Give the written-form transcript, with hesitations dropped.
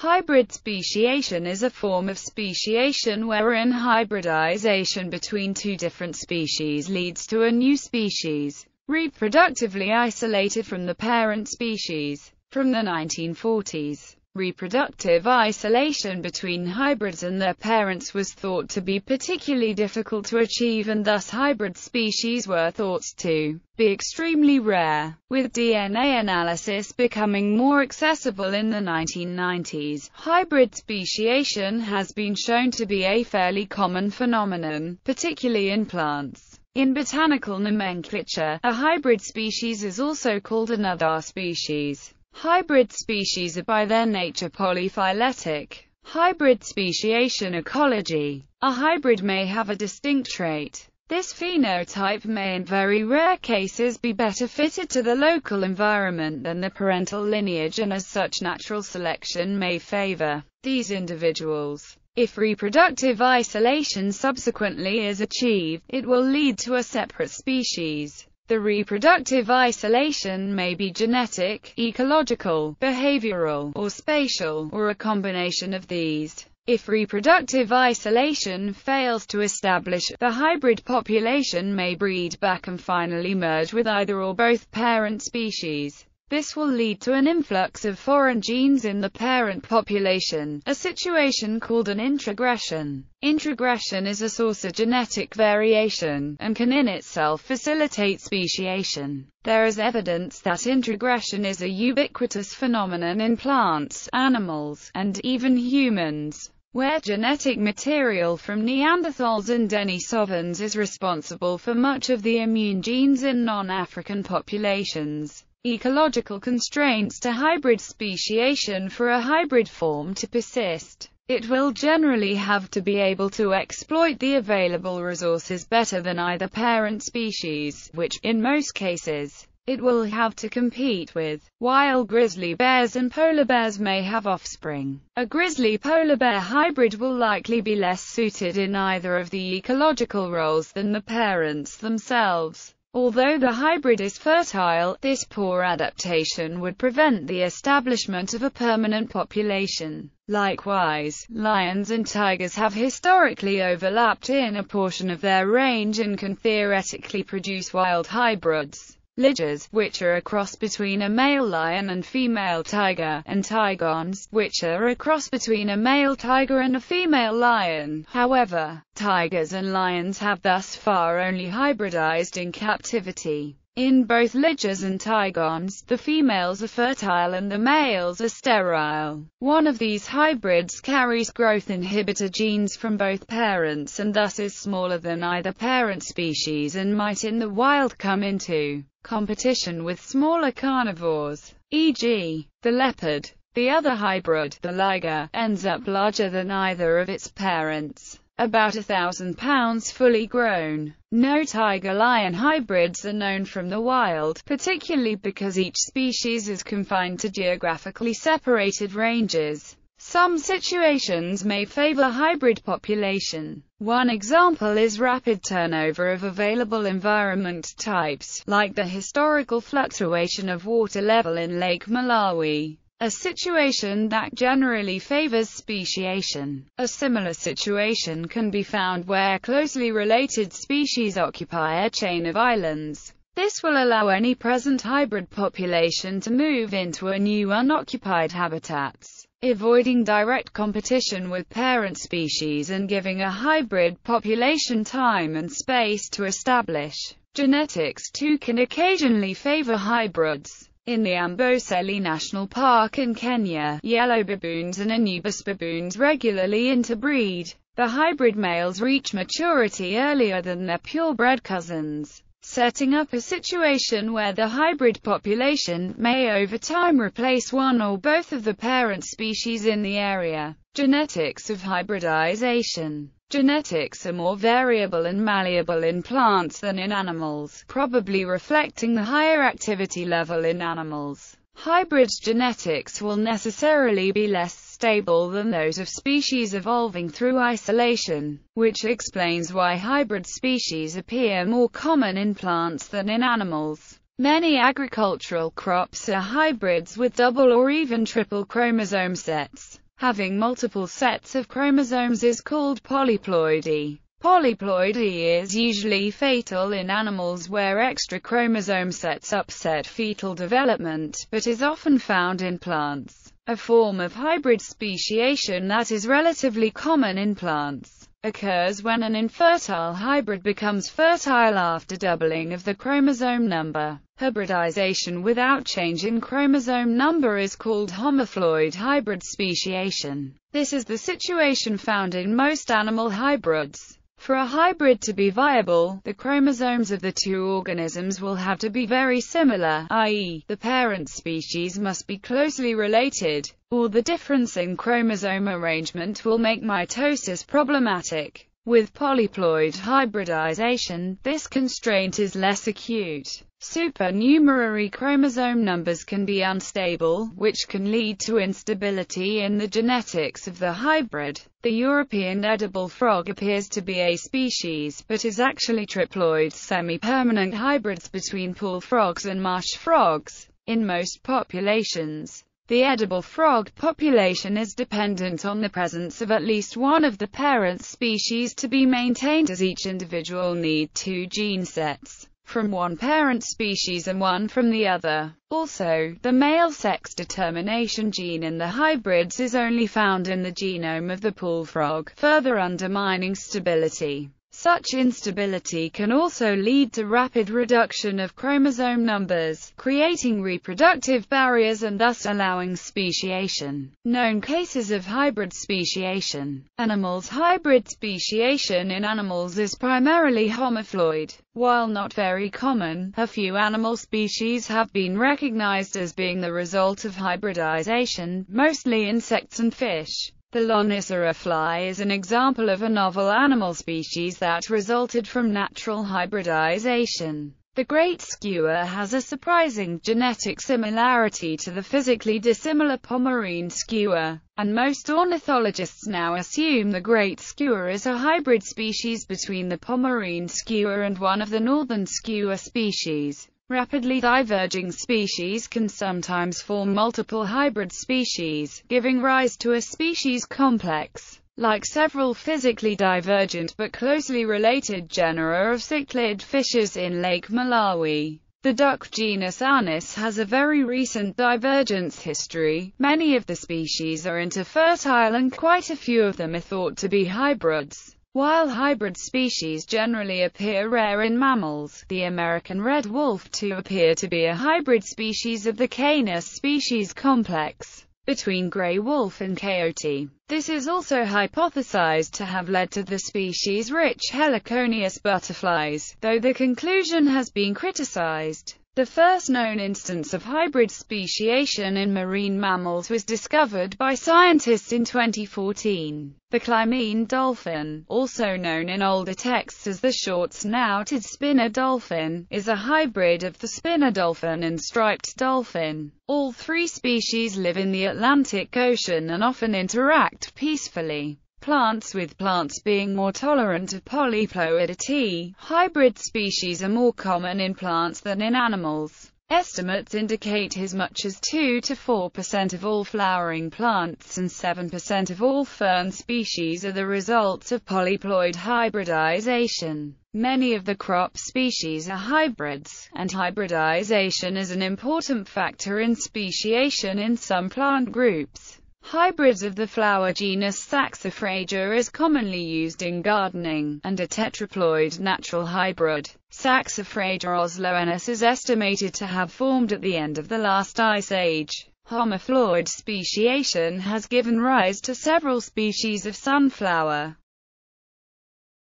Hybrid speciation is a form of speciation wherein hybridization between two different species leads to a new species, reproductively isolated from the parent species. From the 1940s, reproductive isolation between hybrids and their parents was thought to be particularly difficult to achieve, and thus hybrid species were thought to be extremely rare, with DNA analysis becoming more accessible in the 1990s. Hybrid speciation has been shown to be a fairly common phenomenon, particularly in plants. In botanical nomenclature, a hybrid species is also called another species. Hybrid species are by their nature polyphyletic. Hybrid speciation ecology. A hybrid may have a distinct trait. This phenotype may in very rare cases be better fitted to the local environment than the parental lineage, and as such natural selection may favor these individuals. If reproductive isolation subsequently is achieved, it will lead to a separate species. The reproductive isolation may be genetic, ecological, behavioral, or spatial, or a combination of these. If reproductive isolation fails to establish, the hybrid population may breed back and finally merge with either or both parent species. This will lead to an influx of foreign genes in the parent population, a situation called an introgression. Introgression is a source of genetic variation, and can in itself facilitate speciation. There is evidence that introgression is a ubiquitous phenomenon in plants, animals, and even humans, where genetic material from Neanderthals and Denisovans is responsible for much of the immune genes in non-African populations. Ecological constraints to hybrid speciation. For a hybrid form to persist, it will generally have to be able to exploit the available resources better than either parent species, which, in most cases, it will have to compete with. While grizzly bears and polar bears may have offspring, a grizzly-polar bear hybrid will likely be less suited in either of the ecological roles than the parents themselves. Although the hybrid is fertile, this poor adaptation would prevent the establishment of a permanent population. Likewise, lions and tigers have historically overlapped in a portion of their range and can theoretically produce wild hybrids. Ligers, which are a cross between a male lion and female tiger, and tigons, which are a cross between a male tiger and a female lion. However, tigers and lions have thus far only hybridized in captivity. In both ligers and tigons, the females are fertile and the males are sterile. One of these hybrids carries growth inhibitor genes from both parents and thus is smaller than either parent species and might in the wild come into competition with smaller carnivores, e.g., the leopard. The other hybrid, the liger, ends up larger than either of its parents, about 1,000 pounds fully grown. No tiger-lion hybrids are known from the wild, particularly because each species is confined to geographically separated ranges. Some situations may favor hybrid population. One example is rapid turnover of available environment types, like the historical fluctuation of water level in Lake Malawi, a situation that generally favors speciation. A similar situation can be found where closely related species occupy a chain of islands. This will allow any present hybrid population to move into a new unoccupied habitats, avoiding direct competition with parent species and giving a hybrid population time and space to establish. Genetics too can occasionally favor hybrids. In the Amboseli National Park in Kenya, yellow baboons and Anubis baboons regularly interbreed. The hybrid males reach maturity earlier than their purebred cousins, setting up a situation where the hybrid population may over time replace one or both of the parent species in the area. Genetics of hybridization. Genetics are more variable and malleable in plants than in animals, probably reflecting the higher activity level in animals. Hybrid genetics will necessarily be less stable than those of species evolving through isolation, which explains why hybrid species appear more common in plants than in animals. Many agricultural crops are hybrids with double or even triple chromosome sets. Having multiple sets of chromosomes is called polyploidy. Polyploidy is usually fatal in animals where extra chromosome sets upset fetal development, but is often found in plants. A form of hybrid speciation that is relatively common in plants occurs when an infertile hybrid becomes fertile after doubling of the chromosome number. Hybridization without change in chromosome number is called homoploid hybrid speciation. This is the situation found in most animal hybrids. For a hybrid to be viable, the chromosomes of the two organisms will have to be very similar, i.e., the parent species must be closely related, or the difference in chromosome arrangement will make mitosis problematic. With polyploid hybridization, this constraint is less acute. Supernumerary chromosome numbers can be unstable, which can lead to instability in the genetics of the hybrid. The European edible frog appears to be a species, but is actually triploid semi-permanent hybrids between pool frogs and marsh frogs. In most populations, the edible frog population is dependent on the presence of at least one of the parent species to be maintained, as each individual needs two gene sets from one parent species and one from the other. Also, the male sex determination gene in the hybrids is only found in the genome of the pool frog, further undermining stability. Such instability can also lead to rapid reduction of chromosome numbers, creating reproductive barriers and thus allowing speciation. Known cases of hybrid speciation. Animals. Hybrid speciation in animals is primarily homoploid. While not very common, a few animal species have been recognized as being the result of hybridization, mostly insects and fish. The Lonicera fly is an example of a novel animal species that resulted from natural hybridization. The great skua has a surprising genetic similarity to the physically dissimilar Pomeranian skua, and most ornithologists now assume the great skua is a hybrid species between the Pomeranian skua and one of the northern skua species. Rapidly diverging species can sometimes form multiple hybrid species, giving rise to a species complex. Like several physically divergent but closely related genera of cichlid fishes in Lake Malawi, the duck genus Anis has a very recent divergence history. Many of the species are interfertile and quite a few of them are thought to be hybrids. While hybrid species generally appear rare in mammals, the American red wolf too appear to be a hybrid species of the Canis species complex between gray wolf and coyote. This is also hypothesized to have led to the species-rich heliconius butterflies, though the conclusion has been criticized. The first known instance of hybrid speciation in marine mammals was discovered by scientists in 2014. The Climene dolphin, also known in older texts as the short-snouted spinner dolphin, is a hybrid of the spinner dolphin and striped dolphin. All three species live in the Atlantic Ocean and often interact peacefully. Plants. With plants being more tolerant of polyploidity, hybrid species are more common in plants than in animals. Estimates indicate as much as 2 to 4% of all flowering plants and 7% of all fern species are the results of polyploid hybridization. Many of the crop species are hybrids, and hybridization is an important factor in speciation in some plant groups. Hybrids of the flower genus Saxifraga is commonly used in gardening, and a tetraploid natural hybrid, Saxifraga osloensis, is estimated to have formed at the end of the last ice age. Homoploid speciation has given rise to several species of sunflower.